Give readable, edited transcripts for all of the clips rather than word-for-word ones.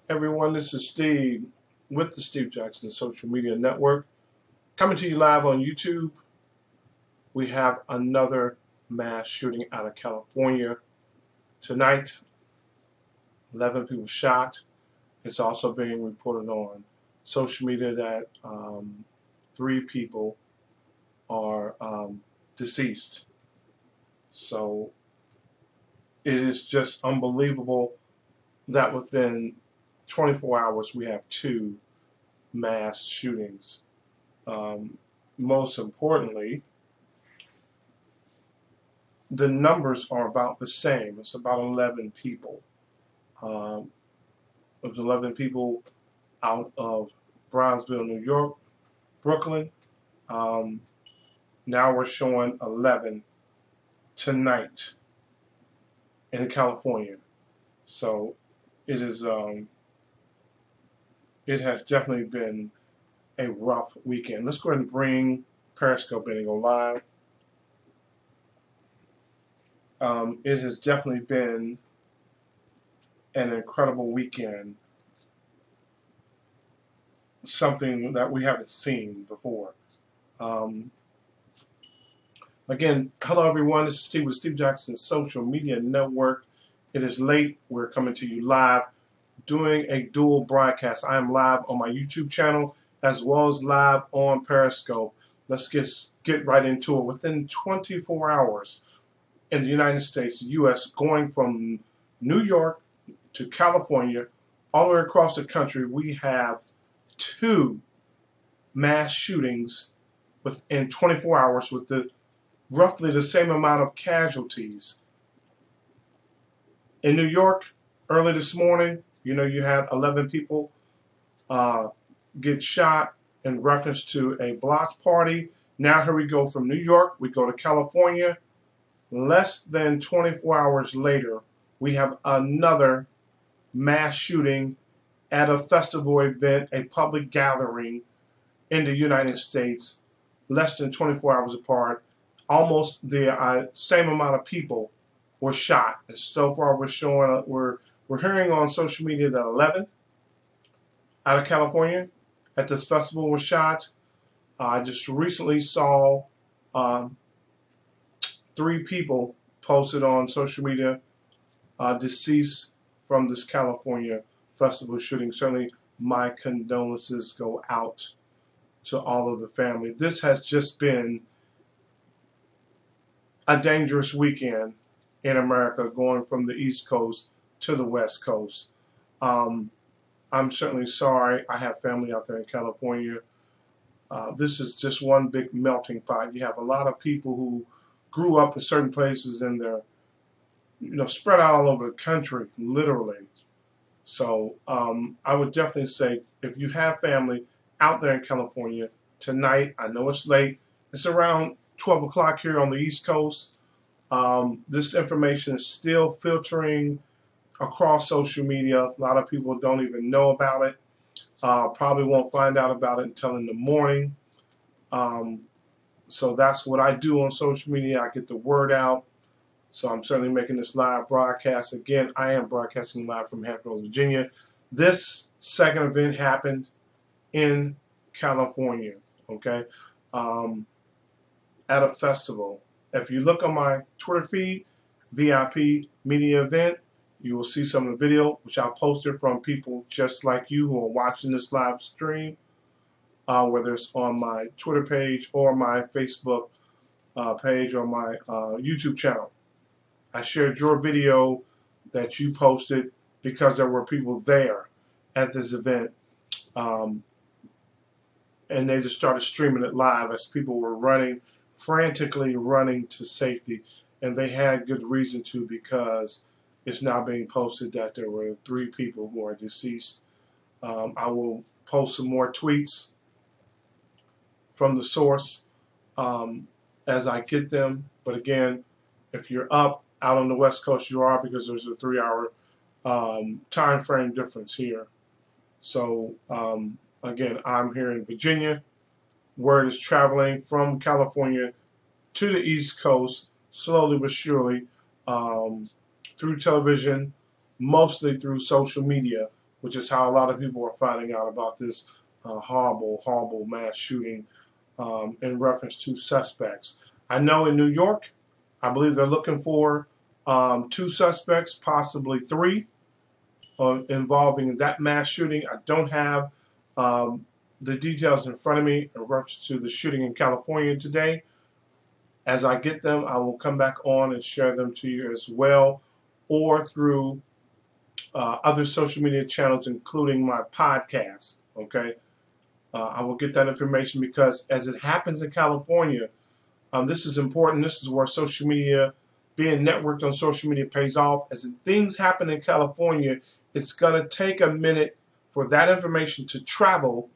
Everyone, this is Steve with the Steve Jackson Social Media Network. Coming to you live on YouTube. We have another mass shooting out of California tonight. 11 people shot. It's also being reported on social media that 3 people are deceased. So it is just unbelievable that within 24 hours we have 2 mass shootings. Most importantly, the numbers are about the same. It's about 11 people. There's 11 people out of Brownsville, New York, Brooklyn. Now we're showing 11 tonight in California. So it is. It has definitely been a rough weekend. Let's go ahead and bring Periscope in and go live. It has definitely been an incredible weekend, something that we haven't seen before. Again, hello everyone, this is Steve with Steve Jackson Social Media Network. It is late, we're coming to you live, doing a dual broadcast. I am live on my YouTube channel as well as live on Periscope. Let's get right into it. Within 24 hours in the United States, the U.S., going from New York to California, all the way across the country, we have 2 mass shootings within 24 hours with roughly the same amount of casualties. In New York, early this morning, you had 11 people get shot in reference to a block party. Now here we go from New York, we go to California. Less than 24 hours later, we have another mass shooting at a festival event, a public gathering in the United States, less than 24 hours apart. Almost the same amount of people were shot. And so far, we're hearing on social media that 11 out of California at this festival were shot. I just recently saw 3 people posted on social media deceased from this California festival shooting. Certainly, my condolences go out to all of the family. This has just been a dangerous weekend in America, going from the East Coast to the West Coast. I'm certainly sorry. I have family out there in California. This is just one big melting pot. You have a lot of people who grew up in certain places and they're spread out all over the country, literally. So I would definitely say if you have family out there in California tonight, I know it's late. It's around 12 o'clock here on the East Coast. This information is still filtering across social media. A lot of people don't even know about it. Probably won't find out about it until in the morning. So that's what I do on social media. I get the word out. So I'm certainly making this live broadcast. Again, I am broadcasting live from Hampton, Virginia. This second event happened in California, okay, at a festival. If you look on my Twitter feed, VIP Media Event, you will see some of the video, which I posted from people just like you who are watching this live stream, whether it's on my Twitter page or my Facebook page or my YouTube channel. I shared your video that you posted because there were people there at this event. And they just started streaming it live as people were frantically running to safety. And they had good reason to, because it's now being posted that there were 3 people who are deceased. I will post some more tweets from the source as I get them. But again, if you're out on the West Coast, you are, because there's a 3-hour time frame difference here. So again, I'm here in Virginia. Word is traveling from California to the East Coast, slowly but surely, through television, mostly through social media. which is how a lot of people are finding out about this horrible, horrible mass shooting in reference to suspects. I know in New York, I believe they're looking for 2 suspects, possibly 3, involving that mass shooting. I don't have the details in front of me in reference to the shooting in California today. As I get them, I will come back on and share them to you as well, or through other social media channels, including my podcast. Okay, I will get that information because as it happens in California, this is important. This is where social media, being networked on social media, pays off. As things happen in California, it's going to take a minute for that information to travel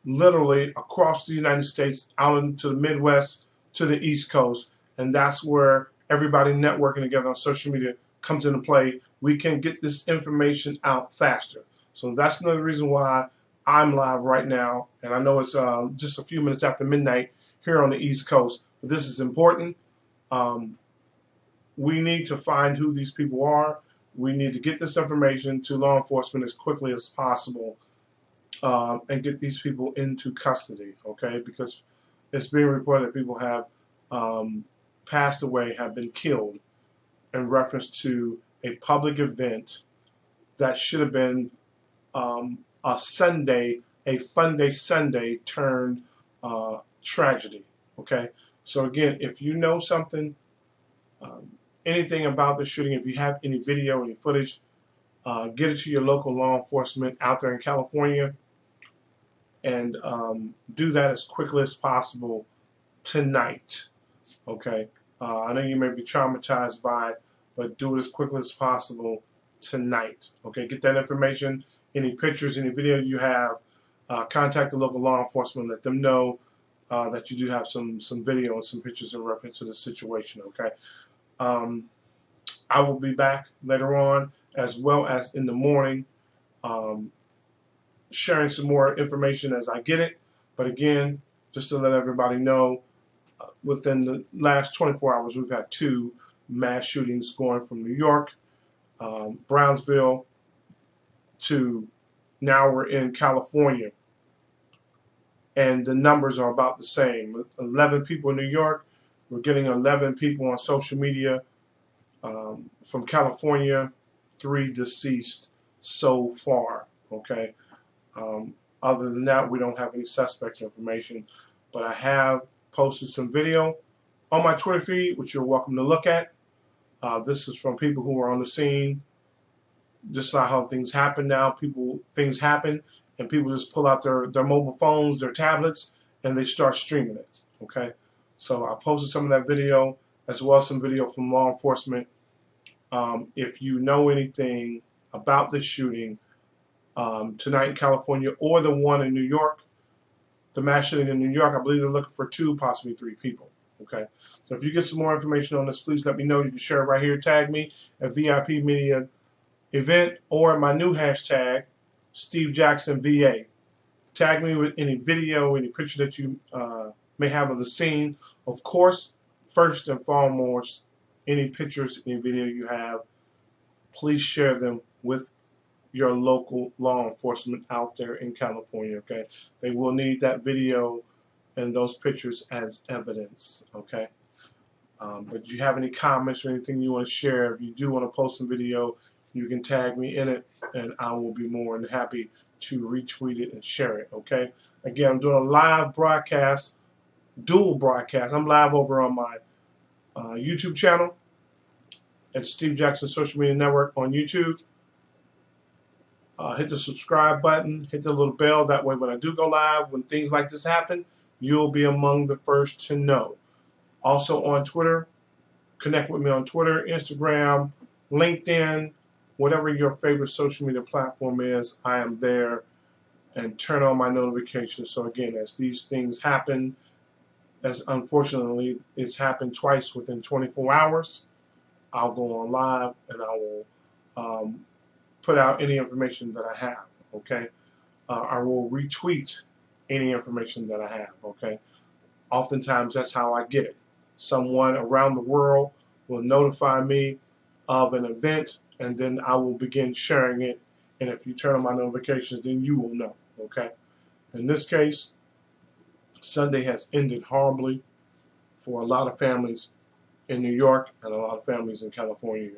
literally across the United States, out into the Midwest, to the East Coast, and that's where everybody networking together on social media comes into play. We can get this information out faster. So that's another reason why I'm live right now, and I know it's just a few minutes after midnight here on the East Coast, but this is important. We need to find who these people are. We need to get this information to law enforcement as quickly as possible and get these people into custody, okay? Because it's being reported that people have passed away, have been killed in reference to a public event that should have been a Sunday, a fun day Sunday turned tragedy, okay? So again, if you know something, anything about the shooting, if you have any video, any footage, get it to your local law enforcement out there in California, and do that as quickly as possible tonight. Okay, I know you may be traumatized by it, but do it as quickly as possible tonight. Okay, get that information, any pictures, any video you have, contact the local law enforcement, let them know that you do have some video and some pictures in reference to the situation. Okay, I will be back later on, as well as in the morning, sharing some more information as I get it. But again, just to let everybody know, within the last 24 hours, we've had 2 mass shootings going from New York, Brownsville, to now we're in California. And the numbers are about the same. 11 people in New York. We're getting 11 people on social media from California, 3 deceased so far. Okay. Other than that, we don't have any suspect information, but I have posted some video on my Twitter feed, which you're welcome to look at. This is from people who are on the scene. Just like how things happen now, things happen, and people just pull out their mobile phones, their tablets, and they start streaming it. Okay, so I posted some of that video, as well as some video from law enforcement. If you know anything about this shooting tonight in California, or the one in New York, the mass shooting in New York, I believe they're looking for 2, possibly 3 people. Okay, so if you get some more information on this, please let me know. You can share it right here. Tag me at VIP Media Event, or my new hashtag, Steve Jackson VA. Tag me with any video, any picture that you may have of the scene. Of course, first and foremost, any pictures, any video you have, please share them with your local law enforcement out there in California. Okay, they will need that video and those pictures as evidence. Okay, but do you have any comments or anything you want to share? If you do want to post some video, you can tag me in it, and I will be more than happy to retweet it and share it. Okay, again, I'm doing a live broadcast, dual broadcast. I'm live over on my YouTube channel at Steve Jackson Social Media Network on YouTube. Hit the subscribe button, hit the little bell. That way when I do go live, when things like this happen, you'll be among the first to know. Also on Twitter, connect with me on Twitter, Instagram, LinkedIn, whatever your favorite social media platform is, I am there, and turn on my notifications. So again, as these things happen, as unfortunately it's happened twice within 24 hours, I'll go on live and I will put out any information that I have. Okay, I will retweet any information that I have. Okay, oftentimes that's how I get it. Someone around the world will notify me of an event, and then I will begin sharing it And if you turn on my notifications, then you will know, okay? In this case, Sunday has ended horribly for a lot of families in New York and a lot of families in California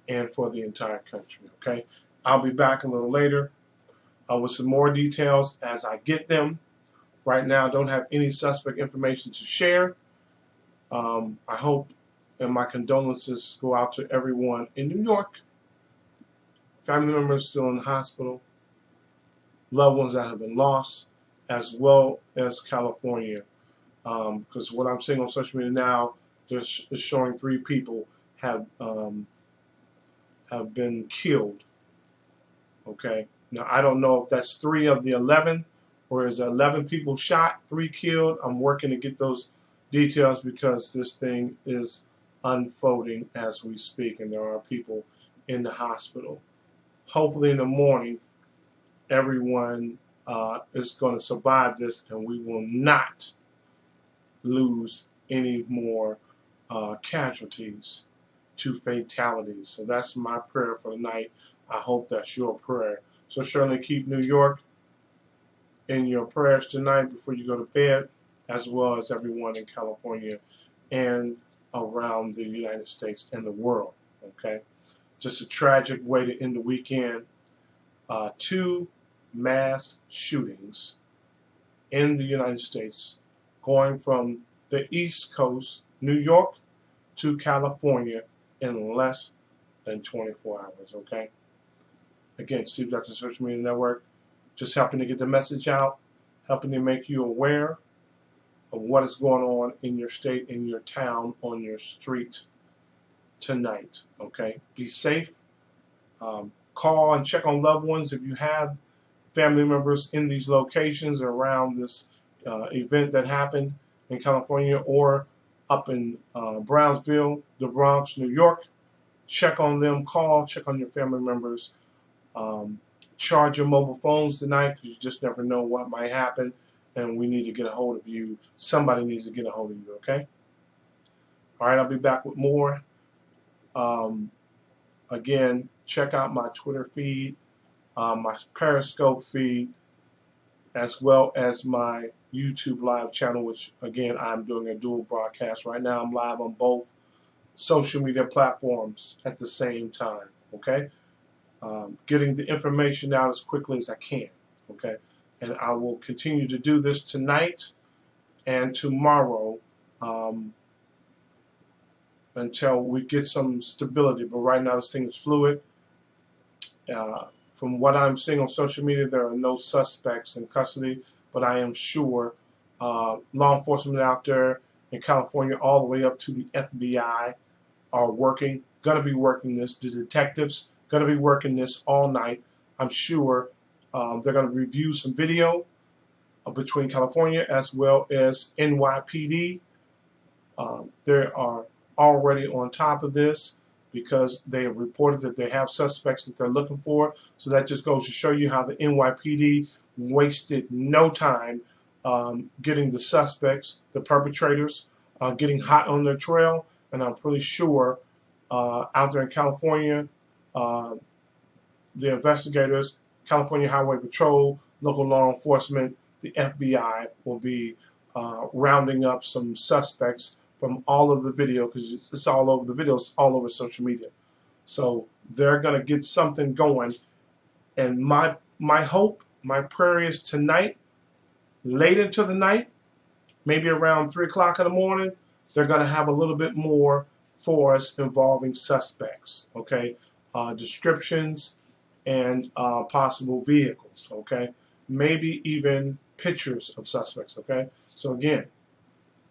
and for the entire country, okay? I'll be back a little later with some more details as I get them. Right now, I don't have any suspect information to share. I hope and my condolences go out to everyone in New York, family members still in the hospital, loved ones that have been lost, as well as California. Because what I'm seeing on social media now is showing 3 people have been killed. Okay. Now I don't know if that's 3 of the 11, or is 11 people shot, 3 killed. I'm working to get those details because this thing is unfolding as we speak, and there are people in the hospital. Hopefully in the morning, everyone is going to survive this, and we will not lose any more casualties to fatalities. So that's my prayer for tonight. I hope that's your prayer. So certainly keep New York in your prayers tonight before you go to bed, as well as everyone in California and around the United States and the world. Okay, just a tragic way to end the weekend. 2 mass shootings in the United States, going from the East Coast, New York, to California in less than 24 hours. Okay. Again, Steve Dr. Social Media Network, just helping to get the message out, helping to make you aware of what is going on in your state, in your town, on your street tonight. Okay, be safe. Call and check on loved ones if you have family members in these locations around this event that happened in California or up in Brownsville, the Bronx, New York. Check on them. Call. Check on your family members. Charge your mobile phones tonight because you just never know what might happen, and we need to get a hold of you. Somebody needs to get a hold of you, okay? All right, I'll be back with more. Again, check out my Twitter feed, my Periscope feed, as well as my YouTube live channel, which, again, I'm doing a dual broadcast. Right now, I'm live on both social media platforms at the same time, okay? Getting the information out as quickly as I can, okay? And I will continue to do this tonight and tomorrow until we get some stability. But right now, this thing is fluid. From what I'm seeing on social media, there are no suspects in custody, but I am sure law enforcement out there in California, all the way up to the FBI, are working, going to be working this. The detectives going to be working this all night. I'm sure they're going to review some video between California as well as NYPD. They are already on top of this because they have reported that they have suspects that they're looking for. So that just goes to show you how the NYPD wasted no time getting the suspects, the perpetrators, getting hot on their trail. And I'm pretty sure out there in California, the investigators, California Highway Patrol, local law enforcement, the FBI will be rounding up some suspects from all of the video, because it's all over the videos, all over social media. So they're going to get something going. And my hope, my prayer is tonight, late into the night, maybe around 3 o'clock in the morning, they're going to have a little bit more for us involving suspects, okay? Descriptions and possible vehicles, okay? Maybe even pictures of suspects, okay? So again,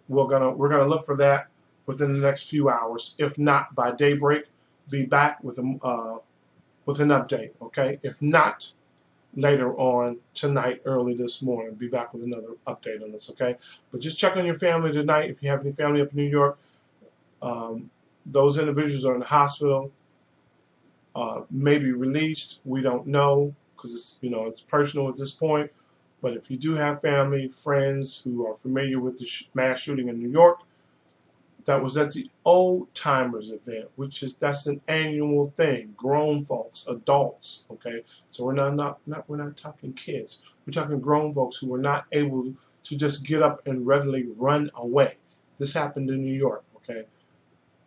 we're gonna look for that within the next few hours. If not by daybreak, be back with an update, okay? If not, later on tonight, early this morning, be back with another update on this, okay? But just check on your family tonight. If you have any family up in New York, those individuals are in the hospital, may be released. We don't know because it's personal at this point. But if you do have family, friends who are familiar with the mass shooting in New York, that was at the Old Timers event, that's an annual thing. Grown folks, adults, okay. So we're not talking kids. We're talking grown folks who were not able to just get up and readily run away. This happened in New York, okay.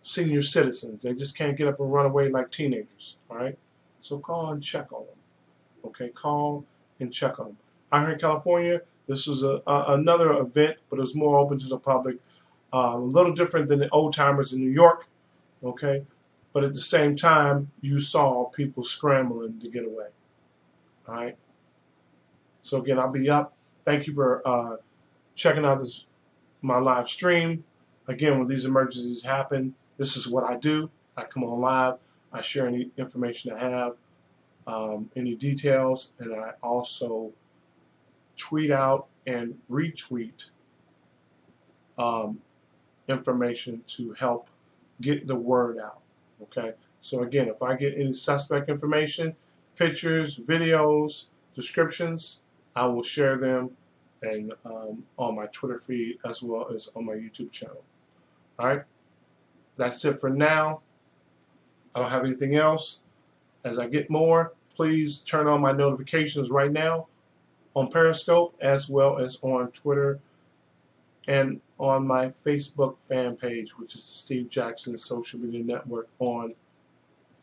Senior citizens, they just can't get up and run away like teenagers, all right. So call and check on them, okay. Call and check on them. Out here in California, this was another event, but it was more open to the public. A little different than the Old Timers in New York, okay? But at the same time, you saw people scrambling to get away, all right? So again, I'll be up. Thank you for checking out my live stream. Again, when these emergencies happen, this is what I do. I come on live. I share any information I have, any details, and I also tweet out and retweet information to help get the word out, okay? So again, if I get any suspect information, pictures, videos, descriptions, I will share them and on my Twitter feed as well as on my YouTube channel. All right, that's it for now. I don't have anything else. As I get more, please turn on my notifications right now on Periscope as well as on Twitter and on my Facebook fan page, which is Steve Jackson Social Media Network on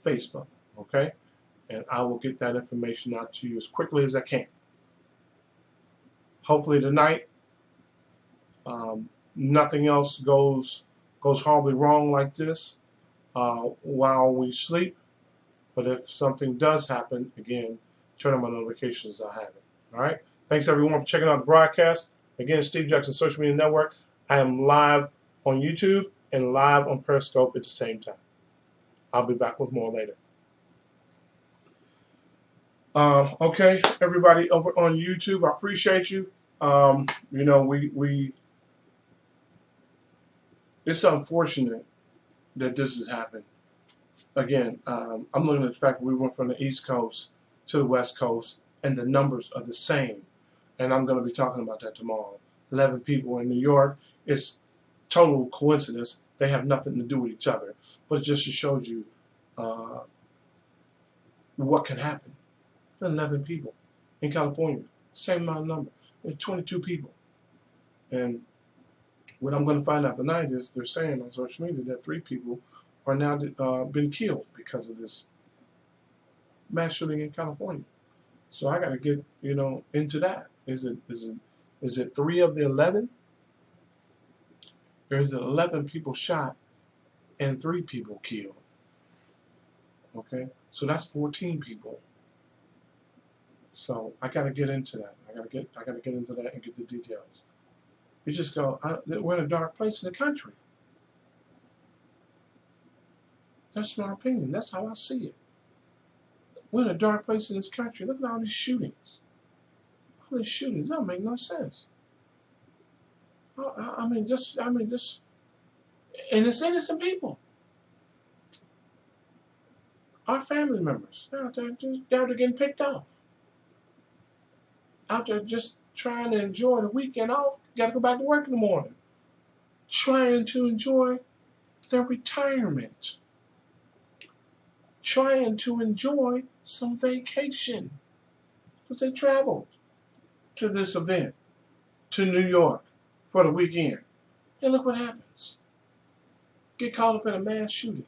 Facebook, okay? And I will get that information out to you as quickly as I can. Hopefully tonight, nothing else goes horribly wrong like this while we sleep. But if something does happen, again, turn on my notifications, I'll have it. All right? Thanks, everyone, for checking out the broadcast. Again, Steve Jackson Social Media Network. I am live on YouTube and live on Periscope at the same time. I'll be back with more later. Okay, everybody over on YouTube, I appreciate you. You know, it's unfortunate that this has happened. Again, I'm looking at the fact that we went from the East Coast to the West Coast, and the numbers are the same. And I'm going to be talking about that tomorrow. 11 people in New York. It's total coincidence. They have nothing to do with each other. But it just shows you what can happen. 11 people in California. Same amount of number. There's 22 people. And what I'm going to find out tonight is they're saying on social media that 3 people are now been killed because of this mass shooting in California. So I got to get, you know, into that. Is it 3 of the 11? Or is it 11 people shot and 3 people killed? Okay, so that's 14 people. So I got to get into that. I got to get into that and get the details. You just go, we're in a dark place in the country. That's my opinion. That's how I see it. We're in a dark place in this country. Look at all these shootings. All these shootings don't make no sense. I mean, and it's innocent people. Our family members out there getting picked off. Out there just trying to enjoy the weekend off. Got to go back to work in the morning. Trying to enjoy their retirement. Trying to enjoy some vacation. Because they traveled to this event, to New York, for the weekend. And look what happens. Get caught up in a mass shooting.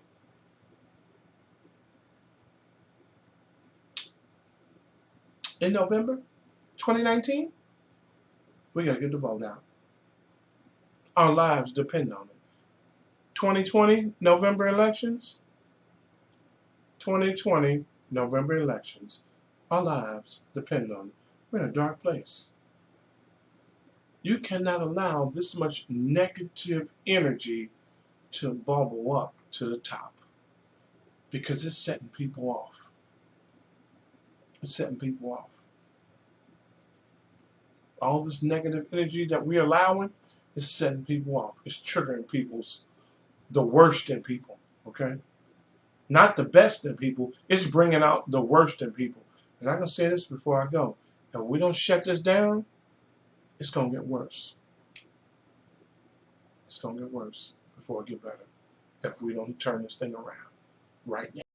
In November 2019, we got to get the vote out. Our lives depend on it. 2020 November elections. 2020 November elections. Our lives depend on it. We're in a dark place. You cannot allow this much negative energy to bubble up to the top because it's setting people off. It's setting people off. All this negative energy that we're allowing is setting people off. It's triggering the worst in people, okay? Not the best in people. It's bringing out the worst in people. And I'm going to say this before I go. If we don't shut this down, it's going to get worse. It's going to get worse. before it get better if we don't turn this thing around right now.